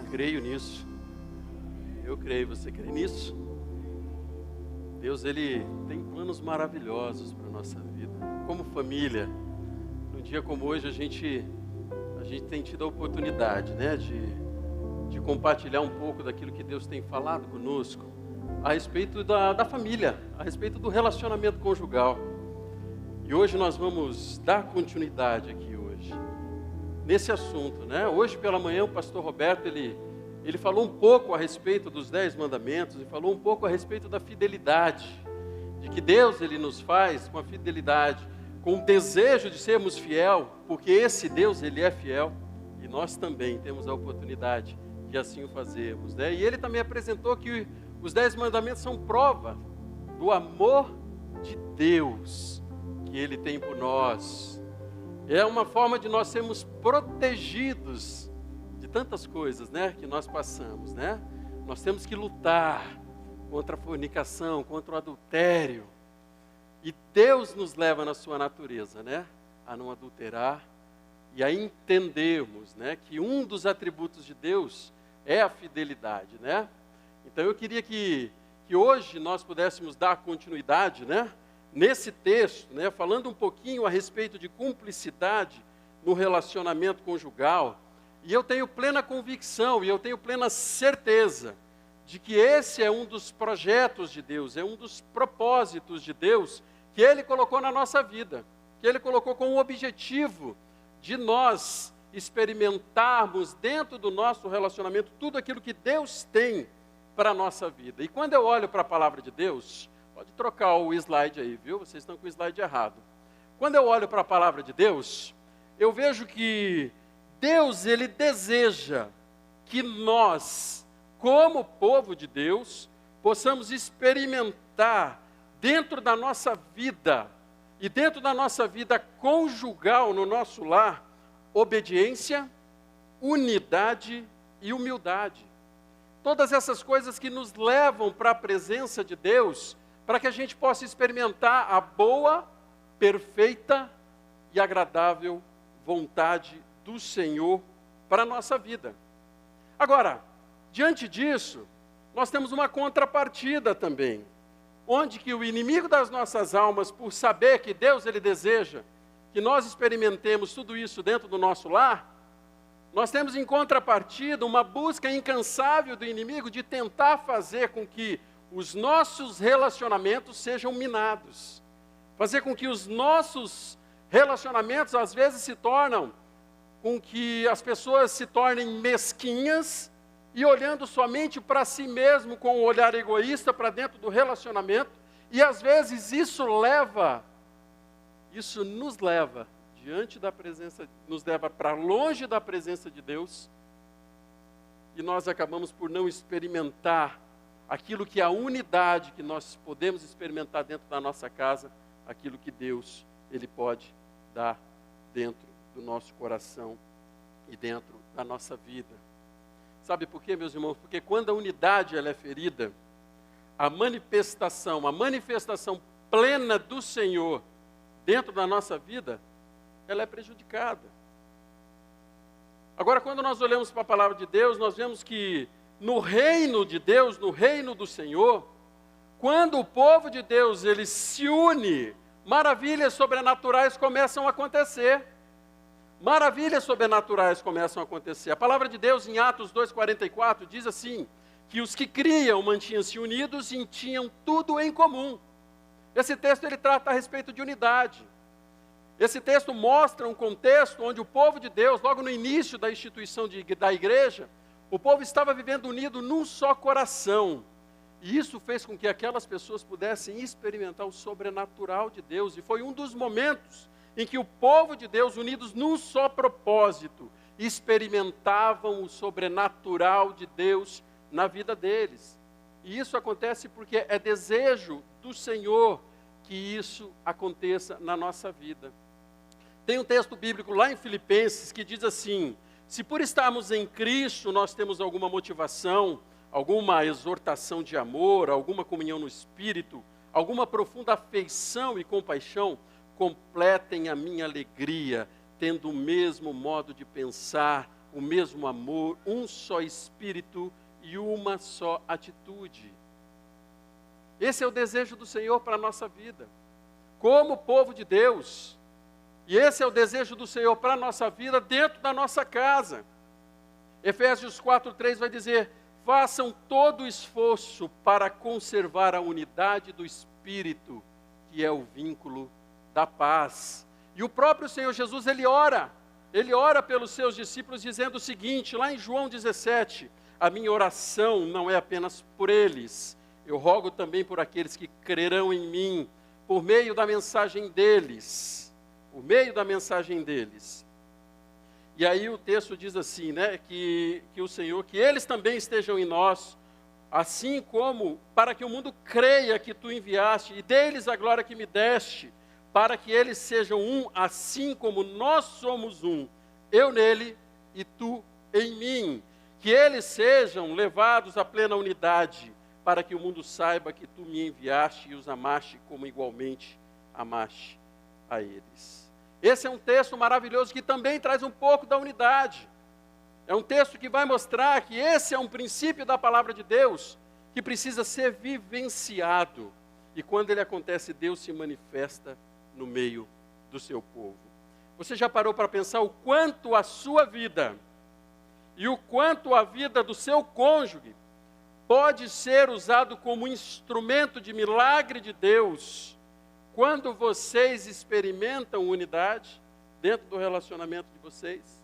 creio nisso. Eu creio, você crê nisso? Deus, Ele tem planos maravilhosos para a nossa vida. Como família, num dia como hoje, a gente tem tido a oportunidade, né, de compartilhar um pouco daquilo que Deus tem falado conosco a respeito da família, a respeito do relacionamento conjugal. E hoje nós vamos dar continuidade aqui hoje, nesse assunto, né? Hoje pela manhã o pastor Roberto, ele falou um pouco a respeito dos 10 mandamentos, e falou um pouco a respeito da fidelidade, de que Deus ele nos faz com a fidelidade, com o desejo de sermos fiel, porque esse Deus ele é fiel, e nós também temos a oportunidade de assim o fazermos, né? E ele também apresentou que os 10 mandamentos são prova do amor de Deus que Ele tem por nós. É uma forma de nós sermos protegidos de tantas coisas, né, que nós passamos, né? Nós temos que lutar contra a fornicação, contra o adultério. E Deus nos leva na sua natureza, né, a não adulterar e a entendermos, né, que um dos atributos de Deus é a fidelidade, né? Então eu queria que hoje nós pudéssemos dar continuidade, né, nesse texto, né, falando um pouquinho a respeito de cumplicidade no relacionamento conjugal. E eu tenho plena convicção e eu tenho plena certeza de que esse é um dos projetos de Deus, é um dos propósitos de Deus que Ele colocou na nossa vida, que Ele colocou com o objetivo de nós experimentarmos dentro do nosso relacionamento tudo aquilo que Deus tem para a nossa vida. E quando eu olho para a palavra de Deus, pode trocar o slide aí, viu? Vocês estão com o slide errado. Quando eu olho para a palavra de Deus, eu vejo que Deus, Ele deseja que nós, como povo de Deus, possamos experimentar dentro da nossa vida, e dentro da nossa vida conjugal, no nosso lar, obediência, unidade e humildade. Todas essas coisas que nos levam para a presença de Deus, para que a gente possa experimentar a boa, perfeita e agradável vontade do Senhor para a nossa vida. Agora, diante disso, nós temos uma contrapartida também, onde que o inimigo das nossas almas, por saber que Deus ele deseja que nós experimentemos tudo isso dentro do nosso lar, nós temos em contrapartida uma busca incansável do inimigo de tentar fazer com que os nossos relacionamentos sejam minados. Fazer com que os nossos relacionamentos às vezes se tornam, com que as pessoas se tornem mesquinhas e olhando somente para si mesmo com um olhar egoísta para dentro do relacionamento. E às vezes isso nos leva diante da presença, nos leva para longe da presença de Deus, e nós acabamos por não experimentar aquilo que é a unidade que nós podemos experimentar dentro da nossa casa, aquilo que Deus, Ele pode dar dentro do nosso coração e dentro da nossa vida. Sabe por quê, meus irmãos? Porque quando a unidade ela é ferida, a manifestação plena do Senhor dentro da nossa vida, ela é prejudicada. Agora, quando nós olhamos para a palavra de Deus, nós vemos que no reino de Deus, no reino do Senhor, quando o povo de Deus ele se une, maravilhas sobrenaturais começam a acontecer. Maravilhas sobrenaturais começam a acontecer. A palavra de Deus em Atos 2,44 diz assim, que os que criam mantinham-se unidos e tinham tudo em comum. Esse texto ele trata a respeito de unidade. Esse texto mostra um contexto onde o povo de Deus, logo no início da instituição da igreja, o povo estava vivendo unido num só coração. E isso fez com que aquelas pessoas pudessem experimentar o sobrenatural de Deus. E foi um dos momentos em que o povo de Deus, unidos num só propósito, experimentavam o sobrenatural de Deus na vida deles. E isso acontece porque é desejo do Senhor que isso aconteça na nossa vida. Tem um texto bíblico lá em Filipenses que diz assim, se por estarmos em Cristo nós temos alguma motivação, alguma exortação de amor, alguma comunhão no Espírito, alguma profunda afeição e compaixão, completem a minha alegria, tendo o mesmo modo de pensar, o mesmo amor, um só espírito e uma só atitude. Esse é o desejo do Senhor para a nossa vida, como povo de Deus. E esse é o desejo do Senhor para a nossa vida dentro da nossa casa. Efésios 4:3 vai dizer: façam todo o esforço para conservar a unidade do Espírito, que é o vínculo da paz. E o próprio Senhor Jesus, ele ora pelos seus discípulos dizendo o seguinte, lá em João 17, a minha oração não é apenas por eles, eu rogo também por aqueles que crerão em mim, por meio da mensagem deles, E aí o texto diz assim, né, que o Senhor, que eles também estejam em nós, assim como para que o mundo creia que tu enviaste, e deles a glória que me deste, para que eles sejam um, assim como nós somos um, eu nele e tu em mim. Que eles sejam levados à plena unidade, para que o mundo saiba que tu me enviaste e os amaste como igualmente amaste a eles. Esse é um texto maravilhoso que também traz um pouco da unidade. É um texto que vai mostrar que esse é um princípio da palavra de Deus, que precisa ser vivenciado. E quando ele acontece, Deus se manifesta no meio do seu povo. Você já parou para pensar o quanto a sua vida e o quanto a vida do seu cônjuge pode ser usado como instrumento de milagre de Deus quando vocês experimentam unidade dentro do relacionamento de vocês?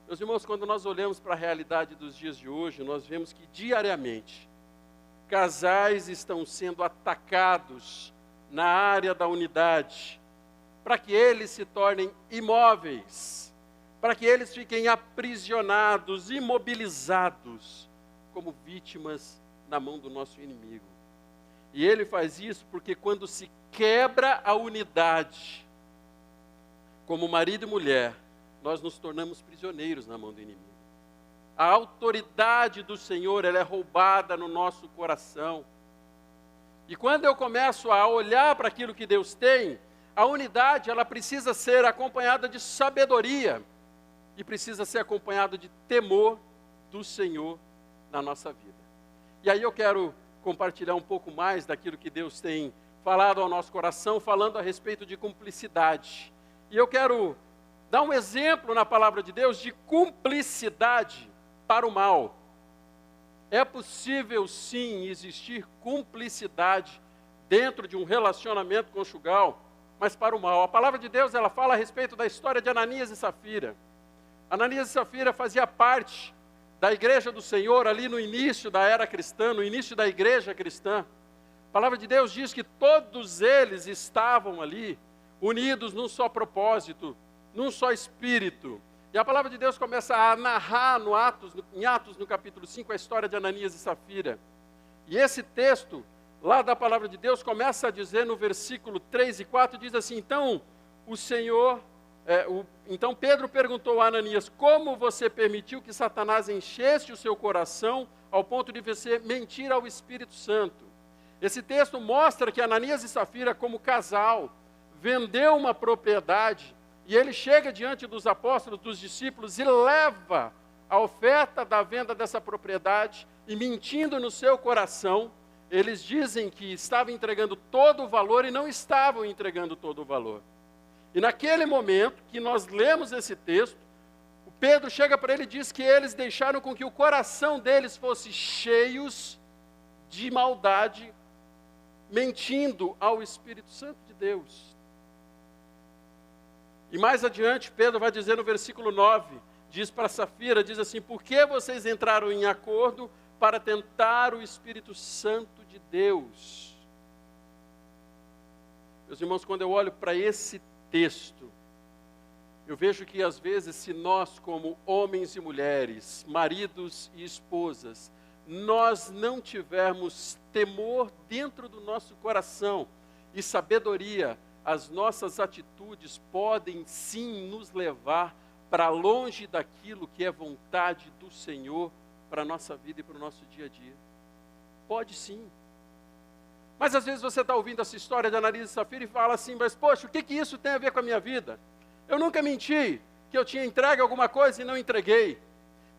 Meus irmãos, quando nós olhamos para a realidade dos dias de hoje, nós vemos que diariamente casais estão sendo atacados na área da unidade, para que eles se tornem imóveis, para que eles fiquem aprisionados, imobilizados, como vítimas na mão do nosso inimigo. E ele faz isso porque quando se quebra a unidade, como marido e mulher, nós nos tornamos prisioneiros na mão do inimigo. A autoridade do Senhor, ela é roubada no nosso coração. E quando eu começo a olhar para aquilo que Deus tem, a unidade, ela precisa ser acompanhada de sabedoria e precisa ser acompanhada de temor do Senhor na nossa vida. E aí eu quero compartilhar um pouco mais daquilo que Deus tem falado ao nosso coração, falando a respeito de cumplicidade. E eu quero dar um exemplo na palavra de Deus de cumplicidade para o mal. É possível sim existir cumplicidade dentro de um relacionamento conjugal, mas para o mal. A palavra de Deus, ela fala a respeito da história de Ananias e Safira. Ananias e Safira fazia parte da igreja do Senhor ali no início da era cristã, no início da igreja cristã. A palavra de Deus diz que todos eles estavam ali, unidos num só propósito, num só espírito. E a palavra de Deus começa a narrar em Atos, no capítulo 5, a história de Ananias e Safira. E esse texto, lá da palavra de Deus, começa a dizer no versículo 3 e 4, diz assim, então Pedro perguntou a Ananias, como você permitiu que Satanás enchesse o seu coração ao ponto de você mentir ao Espírito Santo? Esse texto mostra que Ananias e Safira, como casal, vendeu uma propriedade. E ele chega diante dos apóstolos, dos discípulos, e leva a oferta da venda dessa propriedade, e mentindo no seu coração, eles dizem que estavam entregando todo o valor e não estavam entregando todo o valor. E naquele momento que nós lemos esse texto, o Pedro chega para ele e diz que eles deixaram com que o coração deles fosse cheios de maldade, mentindo ao Espírito Santo de Deus. E mais adiante, Pedro vai dizer no versículo 9, diz para Safira, diz assim, por que vocês entraram em acordo para tentar o Espírito Santo de Deus? Meus irmãos, quando eu olho para esse texto, eu vejo que às vezes, se nós como homens e mulheres, maridos e esposas, nós não tivermos temor dentro do nosso coração e sabedoria, as nossas atitudes podem sim nos levar para longe daquilo que é vontade do Senhor para a nossa vida e para o nosso dia a dia. Pode sim. Mas às vezes você está ouvindo essa história de Ananias e Safira e fala assim, mas poxa, o que isso tem a ver com a minha vida? Eu nunca menti. porque eu tinha entregue alguma coisa e não entreguei.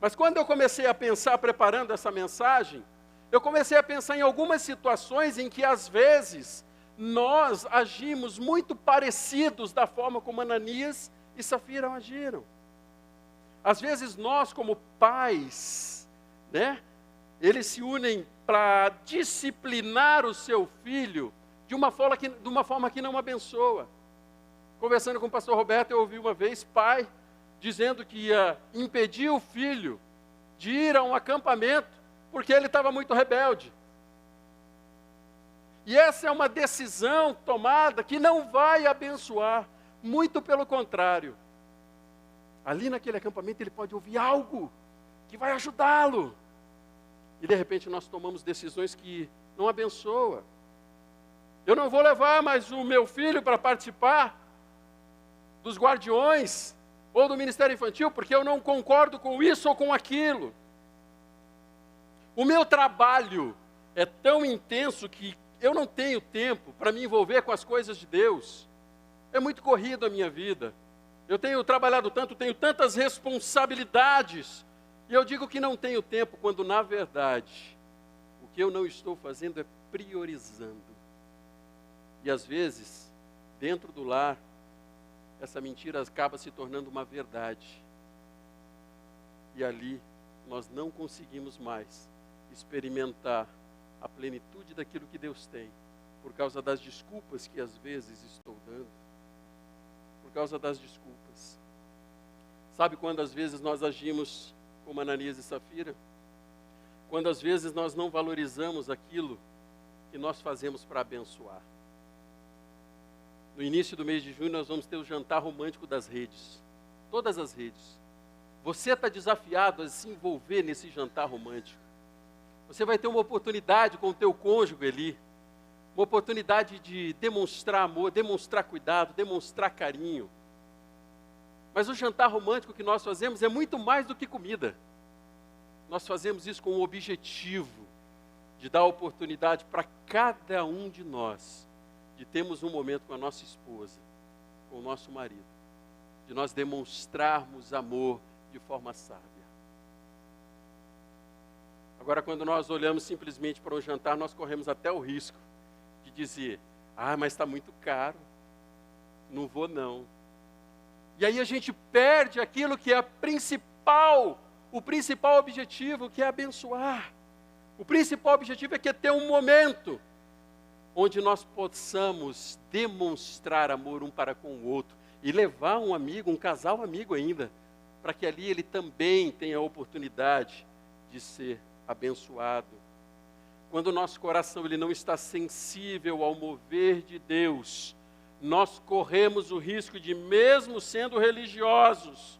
Mas quando eu comecei a pensar, preparando essa mensagem, eu comecei a pensar em algumas situações em que, às vezes, nós agimos muito parecidos da forma como Ananias e Safira agiram. Às vezes nós, como pais, né, eles se unem para disciplinar o seu filho de uma forma que não abençoa. Conversando com o pastor Roberto, eu ouvi uma vez pai dizendo que ia impedir o filho de ir a um acampamento porque ele estava muito rebelde. E essa é uma decisão tomada que não vai abençoar, muito pelo contrário. Ali naquele acampamento ele pode ouvir algo que vai ajudá-lo. E de repente nós tomamos decisões que não abençoam. Eu não vou levar mais o meu filho para participar dos guardiões ou do ministério infantil, porque eu não concordo com isso ou com aquilo. O meu trabalho é tão intenso que eu não tenho tempo para me envolver com as coisas de Deus. É muito corrido a minha vida. Eu tenho trabalhado tanto, tenho tantas responsabilidades, e eu digo que não tenho tempo, quando na verdade, o que eu não estou fazendo é priorizando. E às vezes, dentro do lar, essa mentira acaba se tornando uma verdade. E ali, nós não conseguimos mais experimentar a plenitude daquilo que Deus tem, por causa das desculpas que às vezes estou dando. Por causa das desculpas. Sabe quando às vezes nós agimos como Ananias e Safira? Quando às vezes nós não valorizamos aquilo que nós fazemos para abençoar. No início do mês de junho nós vamos ter o jantar romântico das redes. Todas as redes. Você está desafiado a se envolver nesse jantar romântico. Você vai ter uma oportunidade com o teu cônjuge ali. Uma oportunidade de demonstrar amor, demonstrar cuidado, demonstrar carinho. Mas o jantar romântico que nós fazemos é muito mais do que comida. Nós fazemos isso com o objetivo de dar oportunidade para cada um de nós, de termos um momento com a nossa esposa, com o nosso marido, de nós demonstrarmos amor de forma sábia. Agora, quando nós olhamos simplesmente para um jantar, nós corremos até o risco de dizer, mas está muito caro, não vou não. E aí a gente perde aquilo que é o principal objetivo, que é abençoar. O principal objetivo é ter um momento onde nós possamos demonstrar amor um para com o outro e levar um amigo, um casal amigo ainda, para que ali ele também tenha a oportunidade de ser abençoado. Quando o nosso coração ele não está sensível ao mover de Deus, nós corremos o risco de, mesmo sendo religiosos,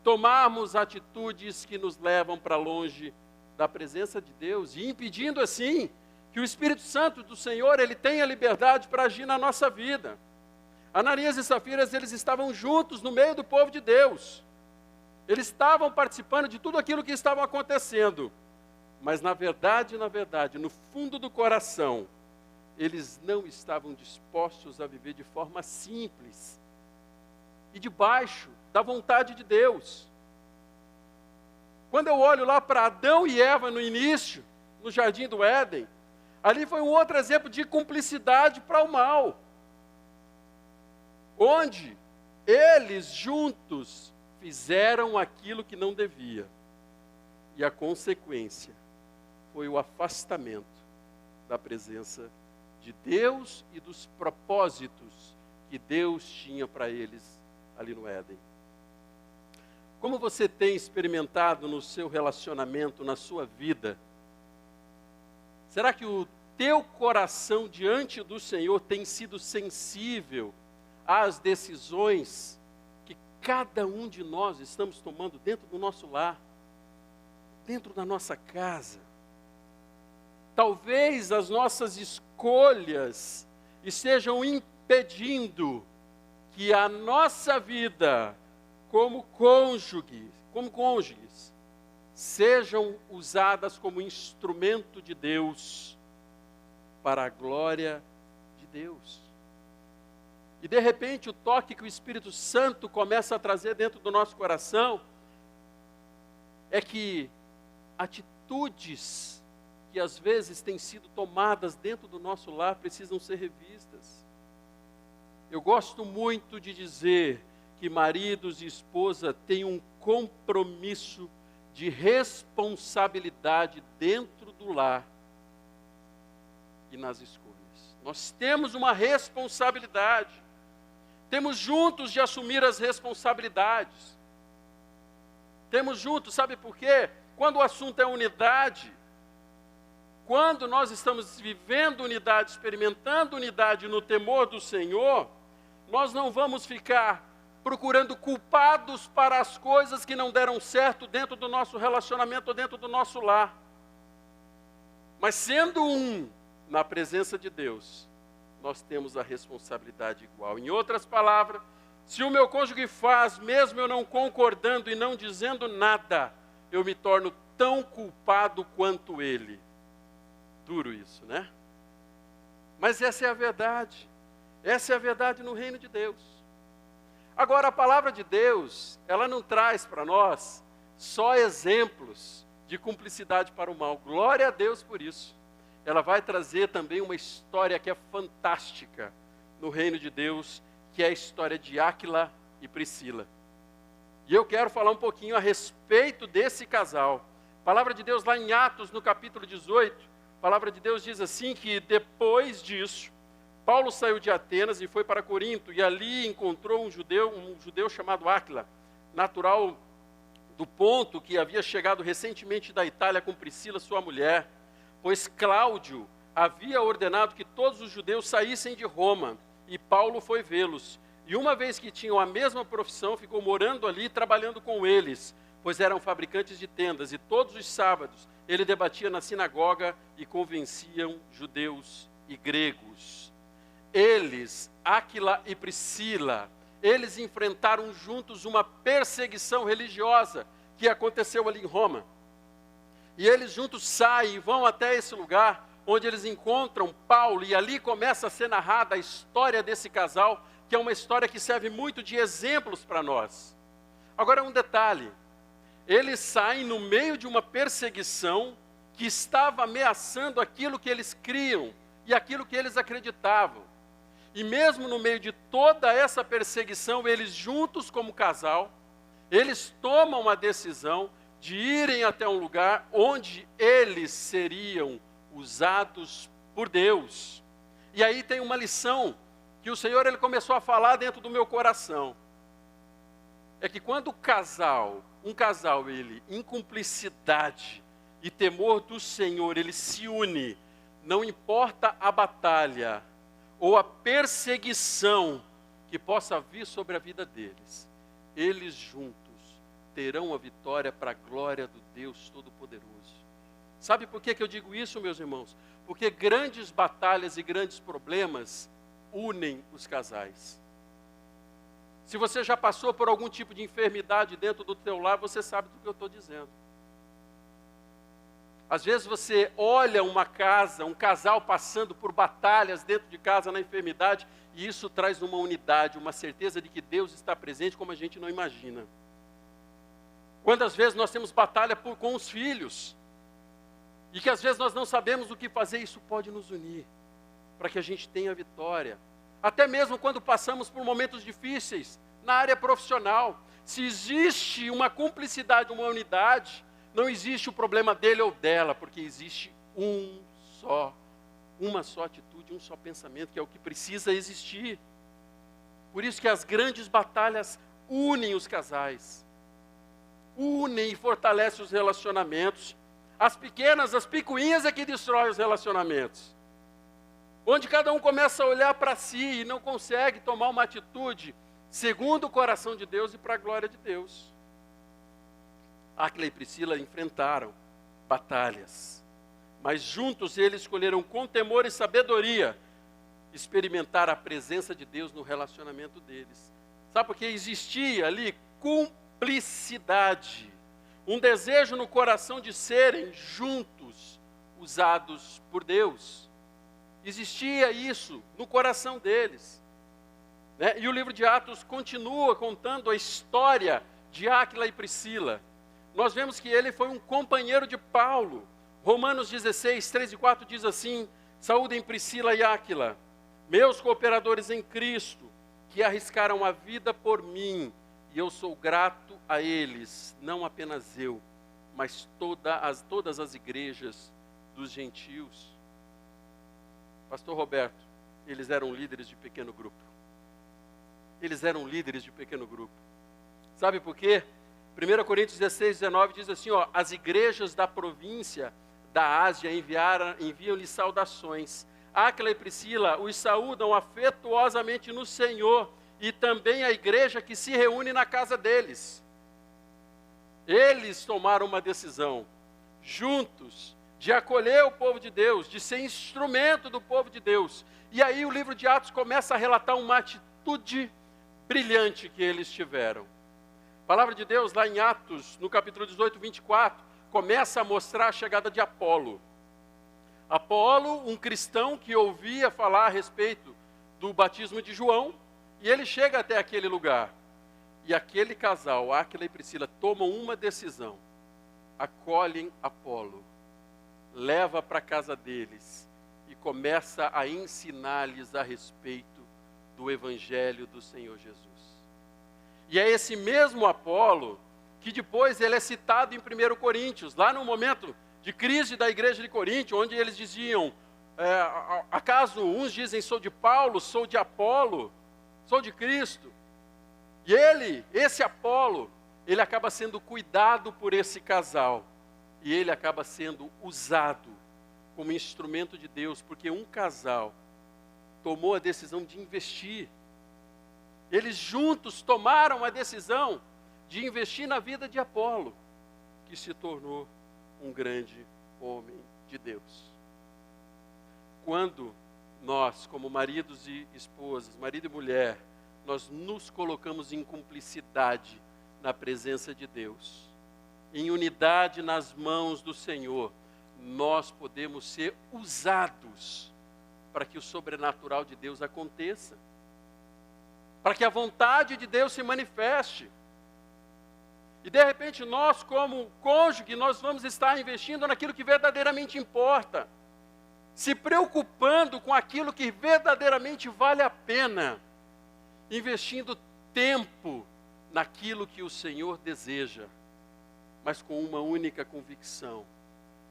tomarmos atitudes que nos levam para longe da presença de Deus e impedindo assim que o Espírito Santo do Senhor ele tenha liberdade para agir na nossa vida. Ananias e Safira, eles estavam juntos no meio do povo de Deus. Eles estavam participando de tudo aquilo que estava acontecendo. Mas na verdade, no fundo do coração, eles não estavam dispostos a viver de forma simples e debaixo da vontade de Deus. Quando eu olho lá para Adão e Eva no início, no jardim do Éden, ali foi um outro exemplo de cumplicidade para o mal, onde eles juntos fizeram aquilo que não devia, e a consequência foi o afastamento da presença de Deus e dos propósitos que Deus tinha para eles ali no Éden. Como você tem experimentado no seu relacionamento, na sua vida? Será que o teu coração diante do Senhor tem sido sensível às decisões que cada um de nós estamos tomando dentro do nosso lar, dentro da nossa casa? Talvez as nossas escolhas estejam impedindo que a nossa vida como cônjuges sejam usadas como instrumento de Deus para a glória de Deus. E de repente o toque que o Espírito Santo começa a trazer dentro do nosso coração é que atitudes que às vezes têm sido tomadas dentro do nosso lar precisam ser revistas. Eu gosto muito de dizer que maridos e esposa têm um compromisso de responsabilidade dentro do lar e nas escolhas. Nós temos uma responsabilidade. Temos juntos de assumir as responsabilidades. Temos juntos, sabe por quê? Quando o assunto é unidade, quando nós estamos vivendo unidade, experimentando unidade no temor do Senhor, nós não vamos ficar procurando culpados para as coisas que não deram certo dentro do nosso relacionamento ou dentro do nosso lar. Mas sendo um na presença de Deus, nós temos a responsabilidade igual. Em outras palavras, se o meu cônjuge faz, mesmo eu não concordando e não dizendo nada, eu me torno tão culpado quanto ele. Duro isso, né? Mas essa é a verdade. Essa é a verdade no reino de Deus. Agora, a palavra de Deus, ela não traz para nós só exemplos de cumplicidade para o mal. Glória a Deus por isso. Ela vai trazer também uma história que é fantástica no reino de Deus, que é a história de Áquila e Priscila. E eu quero falar um pouquinho a respeito desse casal. A palavra de Deus lá em Atos, no capítulo 18, a palavra de Deus diz assim que depois disso, Paulo saiu de Atenas e foi para Corinto, e ali encontrou um judeu chamado Áquila, natural do Ponto, que havia chegado recentemente da Itália com Priscila, sua mulher, pois Cláudio havia ordenado que todos os judeus saíssem de Roma, e Paulo foi vê-los. E uma vez que tinham a mesma profissão, ficou morando ali, trabalhando com eles, pois eram fabricantes de tendas, e todos os sábados ele debatia na sinagoga e convenciam judeus e gregos. Eles, Áquila e Priscila, eles enfrentaram juntos uma perseguição religiosa que aconteceu ali em Roma. E eles juntos saem e vão até esse lugar, onde eles encontram Paulo, e ali começa a ser narrada a história desse casal, que é uma história que serve muito de exemplos para nós. Agora um detalhe, eles saem no meio de uma perseguição que estava ameaçando aquilo que eles criam e aquilo que eles acreditavam. E mesmo no meio de toda essa perseguição, eles juntos como casal, eles tomam a decisão de irem até um lugar onde eles seriam usados por Deus. E aí tem uma lição que o Senhor ele começou a falar dentro do meu coração. É que quando um casal, ele, em cumplicidade e temor do Senhor, ele se une, não importa a batalha ou a perseguição que possa vir sobre a vida deles, eles juntos terão a vitória para a glória do Deus Todo-Poderoso. Sabe por que eu digo isso, meus irmãos? Porque grandes batalhas e grandes problemas unem os casais. Se você já passou por algum tipo de enfermidade dentro do teu lar, você sabe do que eu estou dizendo. Às vezes você olha uma casa, um casal passando por batalhas dentro de casa na enfermidade, e isso traz uma unidade, uma certeza de que Deus está presente como a gente não imagina. Quantas vezes nós temos batalha com os filhos, e que às vezes nós não sabemos o que fazer, isso pode nos unir, para que a gente tenha vitória. Até mesmo quando passamos por momentos difíceis, na área profissional, se existe uma cumplicidade, uma unidade, não existe o problema dele ou dela, porque existe uma só atitude, um só pensamento, que é o que precisa existir. Por isso que as grandes batalhas unem os casais, unem e fortalecem os relacionamentos. As pequenas, as picuinhas é que destroem os relacionamentos. Onde cada um começa a olhar para si e não consegue tomar uma atitude segundo o coração de Deus e para a glória de Deus. Áquila e Priscila enfrentaram batalhas, mas juntos eles escolheram com temor e sabedoria experimentar a presença de Deus no relacionamento deles. Sabe por que existia ali cumplicidade, um desejo no coração de serem juntos usados por Deus. Existia isso no coração deles. né? E o livro de Atos continua contando a história de Áquila e Priscila. Nós vemos que ele foi um companheiro de Paulo. Romanos 16, 3 e 4 diz assim: saúdem Priscila e Áquila, meus cooperadores em Cristo, que arriscaram a vida por mim, e eu sou grato a eles, não apenas eu, mas todas as igrejas dos gentios. Pastor Roberto, eles eram líderes de pequeno grupo. Eles eram líderes de pequeno grupo. Sabe por quê? 1 Coríntios 16, 19 diz assim, ó: as igrejas da província da Ásia enviam-lhe saudações. Áquila e Priscila os saúdam afetuosamente no Senhor, e também a igreja que se reúne na casa deles. Eles tomaram uma decisão, juntos, de acolher o povo de Deus, de ser instrumento do povo de Deus. E aí o livro de Atos começa a relatar uma atitude brilhante que eles tiveram. A palavra de Deus, lá em Atos, no capítulo 18, 24, começa a mostrar a chegada de Apolo. Apolo, um cristão que ouvia falar a respeito do batismo de João, e ele chega até aquele lugar. E aquele casal, Áquila e Priscila, tomam uma decisão. Acolhem Apolo, leva para a casa deles e começa a ensinar-lhes a respeito do Evangelho do Senhor Jesus. E é esse mesmo Apolo que depois ele é citado em 1 Coríntios, lá no momento de crise da igreja de Corinto, onde eles diziam, acaso uns dizem sou de Paulo, sou de Apolo, sou de Cristo. E esse Apolo, ele acaba sendo cuidado por esse casal. E ele acaba sendo usado como instrumento de Deus, porque um casal tomou a decisão de investir. Eles juntos tomaram a decisão de investir na vida de Apolo, que se tornou um grande homem de Deus. Quando nós, como maridos e esposas, marido e mulher, nós nos colocamos em cumplicidade na presença de Deus, em unidade nas mãos do Senhor, nós podemos ser usados para que o sobrenatural de Deus aconteça, para que a vontade de Deus se manifeste. E de repente nós, como cônjuge, nós vamos estar investindo naquilo que verdadeiramente importa, se preocupando com aquilo que verdadeiramente vale a pena, investindo tempo naquilo que o Senhor deseja, mas com uma única convicção,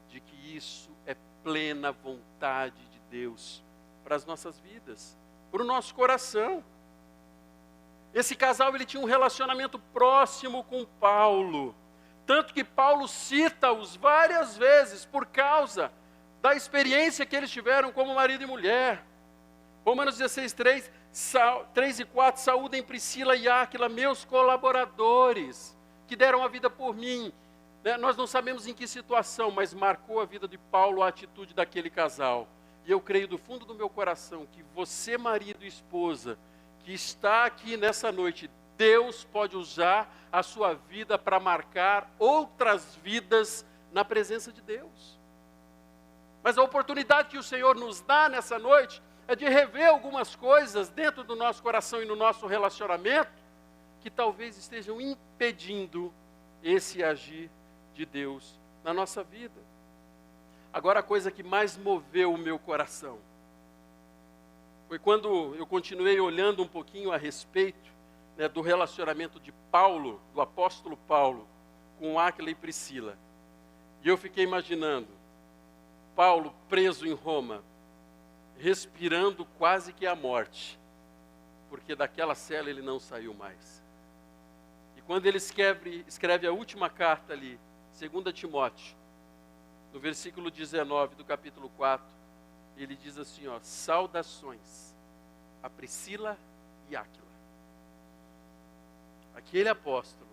de que isso é plena vontade de Deus para as nossas vidas, para o nosso coração. Esse casal, ele tinha um relacionamento próximo com Paulo, tanto que Paulo cita-os várias vezes por causa da experiência que eles tiveram como marido e mulher. Romanos 16, 3 e 4, saúdem Priscila e Áquila, meus colaboradores, que deram a vida por mim. Nós não sabemos em que situação, mas marcou a vida de Paulo a atitude daquele casal. E eu creio do fundo do meu coração que você, marido e esposa, que está aqui nessa noite, Deus pode usar a sua vida para marcar outras vidas na presença de Deus. Mas a oportunidade que o Senhor nos dá nessa noite é de rever algumas coisas dentro do nosso coração e no nosso relacionamento que talvez estejam impedindo esse agir de Deus na nossa vida. Agora, a coisa que mais moveu o meu coração foi quando eu continuei olhando um pouquinho a respeito, né, do relacionamento de Paulo, do apóstolo Paulo, com Áquila e Priscila. E eu fiquei imaginando Paulo preso em Roma, respirando quase que a morte, porque daquela cela ele não saiu mais. E quando ele escreve a última carta ali, 2 Timóteo, no versículo 19 do capítulo 4, ele diz assim, ó: saudações a Priscila e Áquila. Aquele apóstolo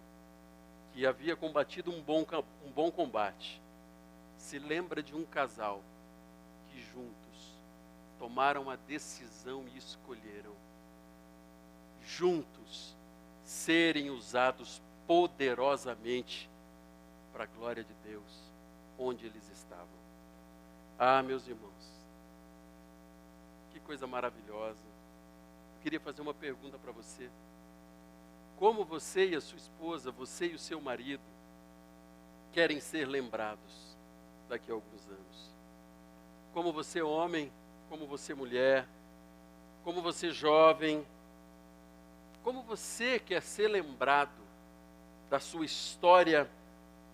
que havia combatido um bom combate, se lembra de um casal que juntos tomaram a decisão e escolheram juntos serem usados poderosamente para a glória de Deus, onde eles estavam. Ah, meus irmãos, que coisa maravilhosa. queria fazer uma pergunta para você. Como você e a sua esposa, você e o seu marido, querem ser lembrados daqui a alguns anos? Como você homem, como você mulher, como você jovem, como você quer ser lembrado da sua história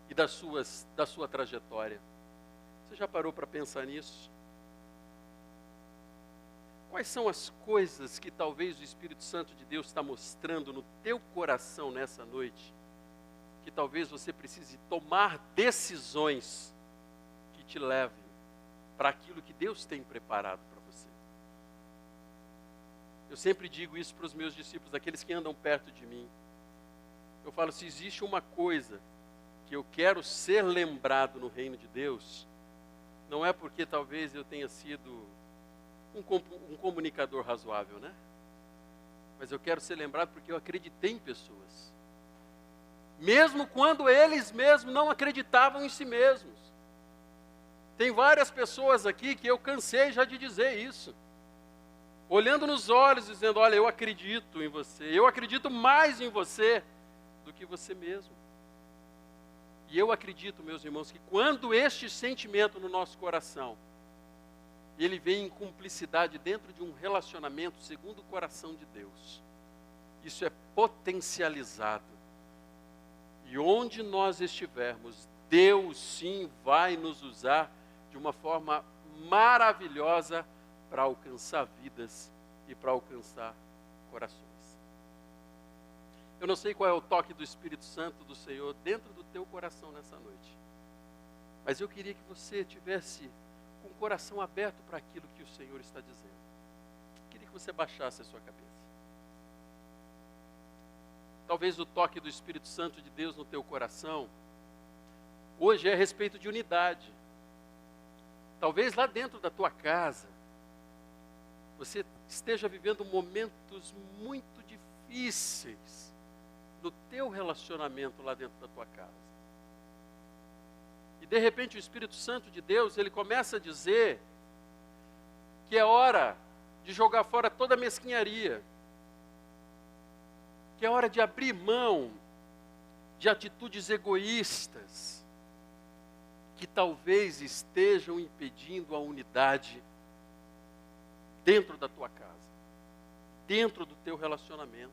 e da sua trajetória? Você já parou para pensar nisso? Quais são as coisas que talvez o Espírito Santo de Deus está mostrando no teu coração nessa noite, que talvez você precise tomar decisões que te levem para aquilo que Deus tem preparado para você? Eu sempre digo isso para os meus discípulos, aqueles que andam perto de mim. Eu falo, se existe uma coisa que eu quero ser lembrado no reino de Deus, não é porque talvez eu tenha sido um comunicador razoável, né? Mas eu quero ser lembrado porque eu acreditei em pessoas. Mesmo quando eles mesmos não acreditavam em si mesmos. Tem várias pessoas aqui que eu cansei já de dizer isso. Olhando nos olhos, dizendo, olha, eu acredito em você. Eu acredito mais em você do que você mesmo. E eu acredito, meus irmãos, que quando este sentimento no nosso coração, ele vem em cumplicidade dentro de um relacionamento segundo o coração de Deus, isso é potencializado. E onde nós estivermos, Deus sim vai nos usar de uma forma maravilhosa para alcançar vidas e para alcançar corações. Eu não sei qual é o toque do Espírito Santo do Senhor dentro do teu coração nessa noite, mas eu queria que você tivesse com o coração aberto para aquilo que o Senhor está dizendo. Eu queria que você baixasse a sua cabeça. Talvez o toque do Espírito Santo de Deus no teu coração hoje é a respeito de unidade. Talvez lá dentro da tua casa você esteja vivendo momentos muito difíceis no teu relacionamento lá dentro da tua casa. E de repente o Espírito Santo de Deus, ele começa a dizer que é hora de jogar fora toda a mesquinharia, que é hora de abrir mão de atitudes egoístas, que talvez estejam impedindo a unidade dentro da tua casa, dentro do teu relacionamento.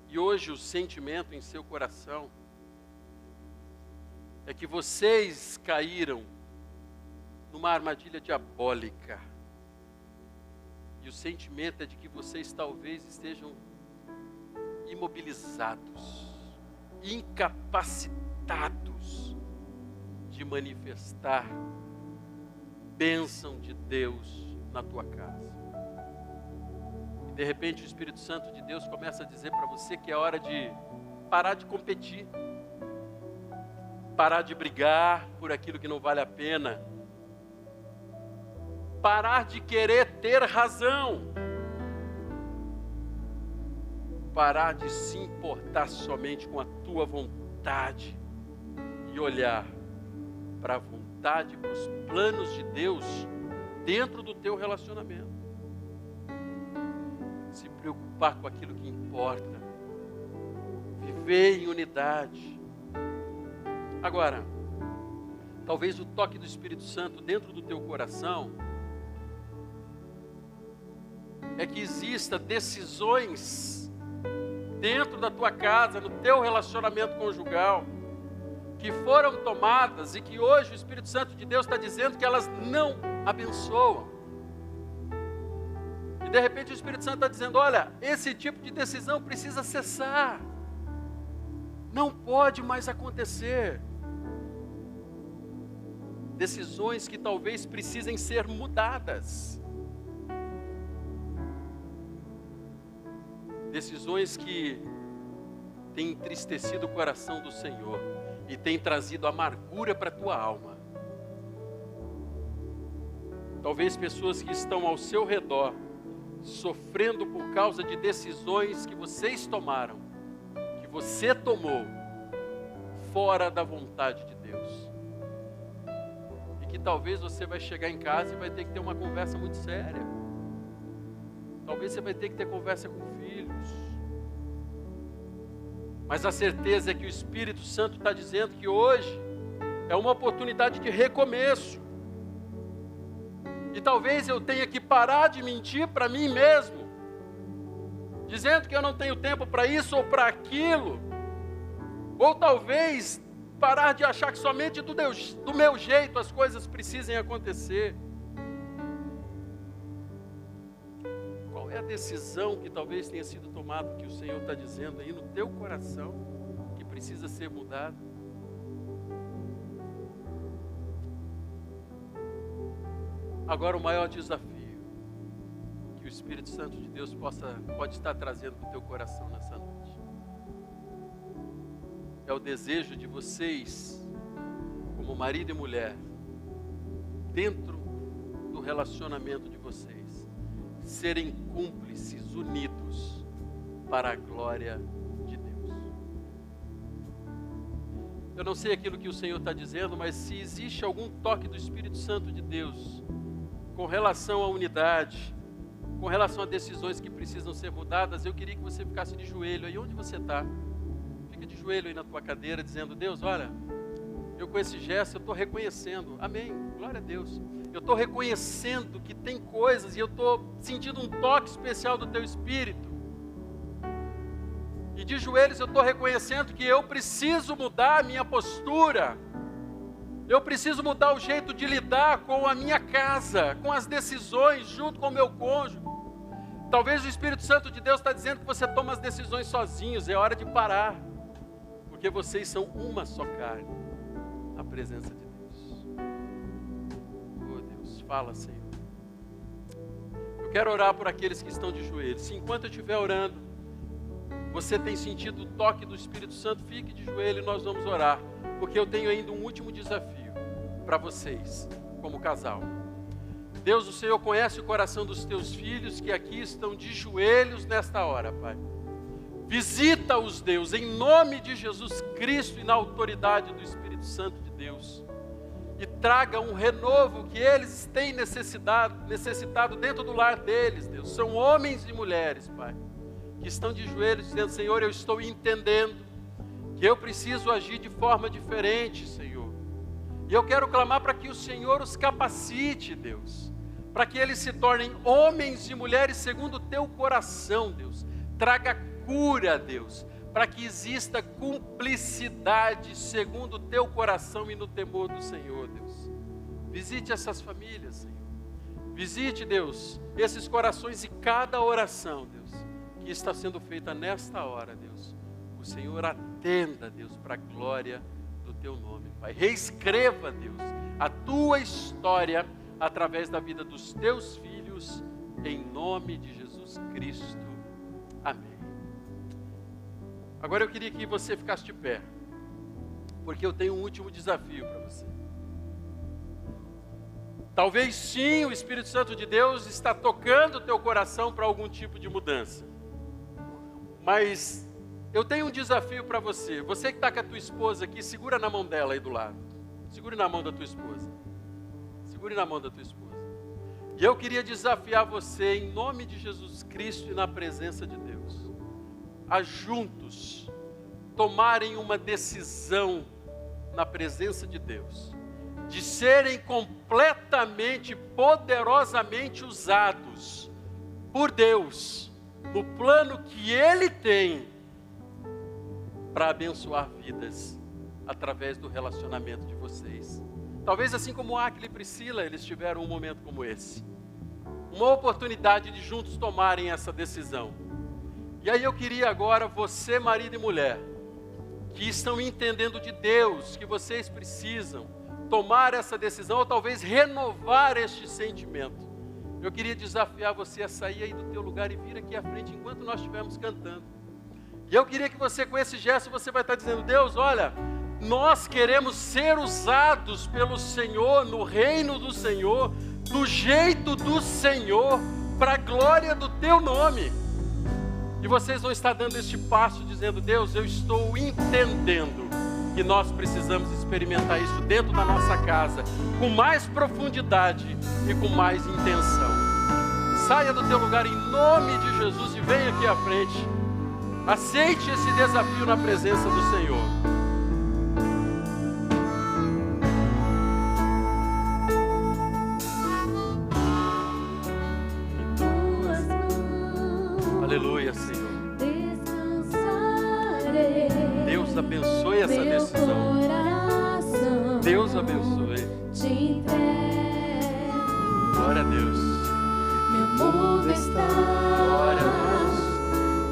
E hoje o sentimento em seu coração é que vocês caíram numa armadilha diabólica. E o sentimento é de que vocês talvez estejam imobilizados, incapacitados de manifestar bênção de Deus na tua casa. E de repente o Espírito Santo de Deus começa a dizer para você que é hora de parar de competir, parar de brigar por aquilo que não vale a pena, parar de querer ter razão, parar de se importar somente com a tua vontade e olhar para a vontade, para os planos de Deus dentro do teu relacionamento. Se preocupar com aquilo que importa, viver em unidade. Agora, talvez o toque do Espírito Santo dentro do teu coração é que exista decisões dentro da tua casa, no teu relacionamento conjugal, que foram tomadas e que hoje o Espírito Santo de Deus está dizendo que elas não abençoam. E de repente o Espírito Santo está dizendo, olha, esse tipo de decisão precisa cessar. Não pode mais acontecer. Decisões que talvez precisem ser mudadas. Decisões que têm entristecido o coração do Senhor e têm trazido amargura para a tua alma. Talvez pessoas que estão ao seu redor sofrendo por causa de decisões que vocês tomaram, que você tomou fora da vontade de Deus. E que talvez você vai chegar em casa e vai ter que ter uma conversa muito séria. Talvez você vai ter que ter conversa com filhos. Mas a certeza é que o Espírito Santo está dizendo que hoje é uma oportunidade de recomeço. E talvez eu tenha que parar de mentir para mim mesmo, dizendo que eu não tenho tempo para isso ou para aquilo. Ou talvez parar de achar que somente do meu jeito as coisas precisem acontecer. Qual é a decisão que talvez tenha sido tomada, que o Senhor está dizendo aí no teu coração, que precisa ser mudada? Agora o maior desafio que o Espírito Santo de Deus pode estar trazendo para o teu coração nessa noite é o desejo de vocês, como marido e mulher, dentro do relacionamento de vocês, serem cúmplices unidos para a glória de Deus. Eu não sei aquilo que o Senhor está dizendo, mas se existe algum toque do Espírito Santo de Deus com relação à unidade, com relação a decisões que precisam ser mudadas, eu queria que você ficasse de joelho aí onde você está. Fica de joelho aí na tua cadeira, dizendo: Deus, olha, eu com esse gesto eu estou reconhecendo, amém, glória a Deus, eu estou reconhecendo que tem coisas e eu estou sentindo um toque especial do teu Espírito. E de joelhos eu estou reconhecendo que eu preciso mudar a minha postura. Eu preciso mudar o jeito de lidar com a minha casa, com as decisões, junto com o meu cônjuge. Talvez o Espírito Santo de Deus está dizendo que você toma as decisões sozinhos, é hora de parar. Porque vocês são uma só carne, na presença de Deus. Oh Deus, fala, Senhor. Eu quero orar por aqueles que estão de joelhos. Se enquanto eu estiver orando, você tem sentido o toque do Espírito Santo, fique de joelho e nós vamos orar. Porque eu tenho ainda um último desafio para vocês, como casal. Deus, o Senhor conhece o coração dos teus filhos que aqui estão de joelhos nesta hora, Pai. Visita-os, Deus, em nome de Jesus Cristo e na autoridade do Espírito Santo de Deus. E traga um renovo que eles têm necessitado dentro do lar deles, Deus. São homens e mulheres, Pai, que estão de joelhos dizendo: Senhor, eu estou entendendo que eu preciso agir de forma diferente, Senhor. E eu quero clamar para que o Senhor os capacite, Deus, para que eles se tornem homens e mulheres segundo o teu coração, Deus. Traga cura, Deus, para que exista cumplicidade segundo o teu coração e no temor do Senhor, Deus. Visite essas famílias, Senhor. Visite, Deus, esses corações e cada oração, Deus, que está sendo feita nesta hora, Deus. O Senhor atenda, Deus, para a glória do teu nome, Pai. Reescreva, Deus, a tua história através da vida dos teus filhos, em nome de Jesus Cristo. Amém. Agora eu queria que você ficasse de pé, porque eu tenho um último desafio para você. Talvez sim, o Espírito Santo de Deus está tocando o teu coração para algum tipo de mudança. Mas eu tenho um desafio para você. Você que está com a tua esposa aqui, segura na mão dela aí do lado. Segure na mão da tua esposa. Segure na mão da tua esposa. E eu queria desafiar você, em nome de Jesus Cristo e na presença de Deus, a juntos tomarem uma decisão na presença de Deus, de serem completamente, poderosamente usados por Deus, no plano que Ele tem, para abençoar vidas, através do relacionamento de vocês. Talvez assim como Áquila e Priscila, eles tiveram um momento como esse. Uma oportunidade de juntos tomarem essa decisão. E aí eu queria agora, você, marido e mulher, que estão entendendo de Deus, que vocês precisam tomar essa decisão, ou talvez renovar este sentimento. Eu queria desafiar você a sair aí do teu lugar e vir aqui à frente enquanto nós estivermos cantando. E eu queria que você, com esse gesto, você vai estar dizendo: Deus, olha, nós queremos ser usados pelo Senhor, no reino do Senhor, do jeito do Senhor, para a glória do teu nome. E vocês vão estar dando este passo, dizendo: Deus, eu estou entendendo que nós precisamos experimentar isso dentro da nossa casa, com mais profundidade e com mais intenção. saia do teu lugar em nome de Jesus e venha aqui à frente. Aceite esse desafio na presença do Senhor. Aleluia, Senhor. Deus abençoe essa decisão. Deus abençoe. Glória a Deus. Meu mundo está Glória a Deus.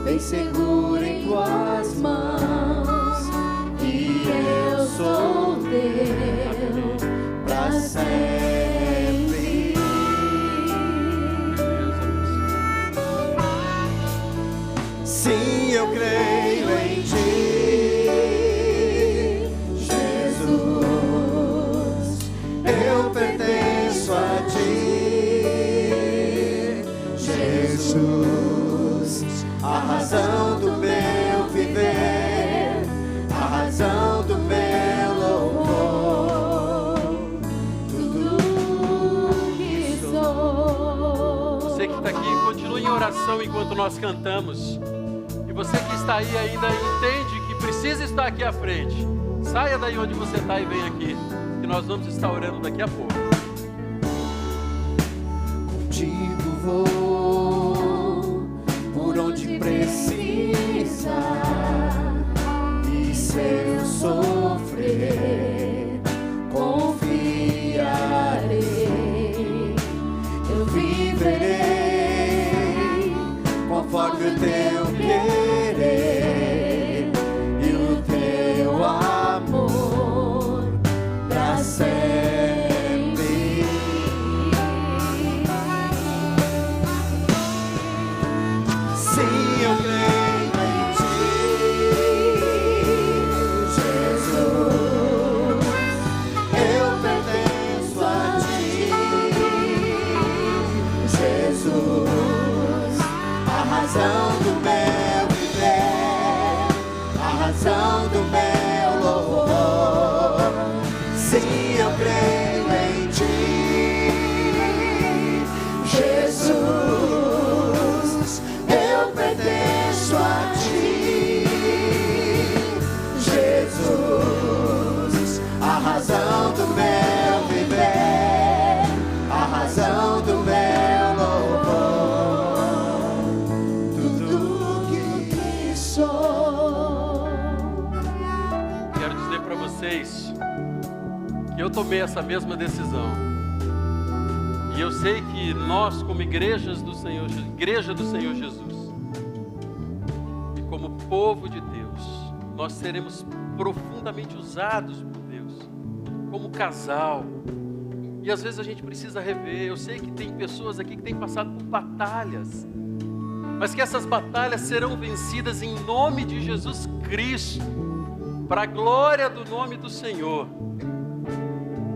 bem seguro em tuas mãos, e eu sou teu pra sempre. Deus abençoe. Sim, eu creio em ti, Jesus. Eu pertenço a ti, Jesus. A razão do meu viver, a razão do meu louvor, tudo que sou. Você que está aqui, continue em oração enquanto nós cantamos. E você que está aí ainda entende que precisa estar aqui à frente. Saia daí onde você está e vem aqui, que nós vamos estar orando daqui a pouco. Contigo vou por onde precisa, e se eu sofrer, confiarei. Eu viverei conforme o teu querer e o teu amor pra sempre. Sim, eu creio em ti, Jesus. Eu pertenço a ti, Jesus. A razão do meu viver, a razão do meu louvor. Sim, eu creio em ti, Jesus. Eu pertenço a ti, Jesus. A razão do meu viver, a razão do meu louvor, tudo que sou. Quero dizer para vocês que eu tomei essa mesma decisão. E eu sei que nós, como igreja do Senhor Jesus, e como povo de Deus, nós seremos profundamente usados por Deus, como casal. E às vezes a gente precisa rever. Eu sei que tem pessoas aqui que têm passado por batalhas, mas que essas batalhas serão vencidas em nome de Jesus Cristo, para a glória do nome do Senhor.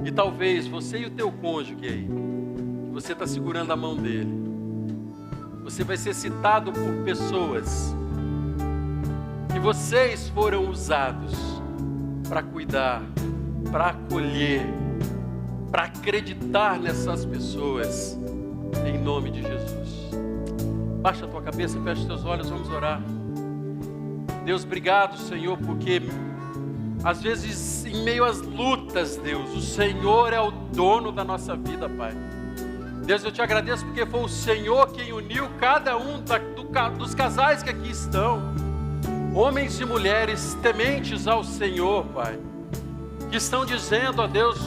E talvez você e o teu cônjuge aí, que você está segurando a mão dele, você vai ser citado por pessoas que vocês foram usados para cuidar, para acolher, para acreditar nessas pessoas, em nome de Jesus. Baixa a tua cabeça, fecha os teus olhos, vamos orar. Deus, obrigado, Senhor, porque às vezes em meio às lutas, Deus, o Senhor é o dono da nossa vida, Pai. Deus, eu te agradeço porque foi o Senhor quem uniu cada um dos casais que aqui estão, homens e mulheres tementes ao Senhor, Pai, que estão dizendo a Deus,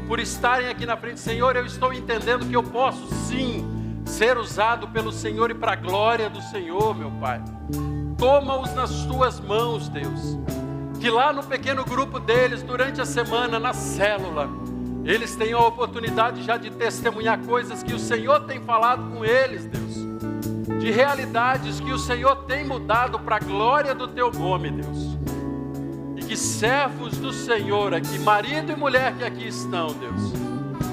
por estarem aqui na frente, Senhor, eu estou entendendo que eu posso sim ser usado pelo Senhor e para a glória do Senhor, meu Pai. Toma-os nas tuas mãos, Deus, que lá no pequeno grupo deles, durante a semana, na célula, eles tenham a oportunidade já de testemunhar coisas que o Senhor tem falado com eles, Deus, de realidades que o Senhor tem mudado para a glória do teu nome, Deus. E que servos do Senhor aqui, marido e mulher que aqui estão, Deus,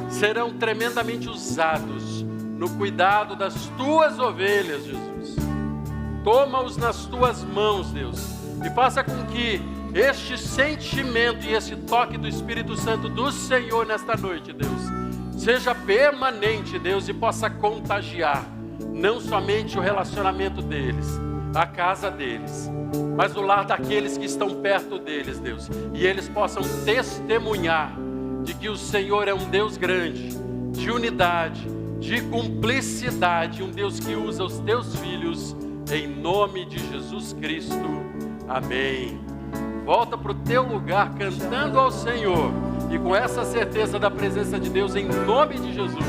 serão tremendamente usados no cuidado das tuas ovelhas, Jesus. Toma-os nas tuas mãos, Deus, e faça com que este sentimento e esse toque do Espírito Santo do Senhor nesta noite, Deus, seja permanente, Deus, e possa contagiar não somente o relacionamento deles, a casa deles, mas o lar daqueles que estão perto deles, Deus. E eles possam testemunhar de que o Senhor é um Deus grande, de unidade, de cumplicidade, um Deus que usa os teus filhos, em nome de Jesus Cristo. Amém. Volta para o teu lugar cantando ao Senhor e com essa certeza da presença de Deus em nome de Jesus.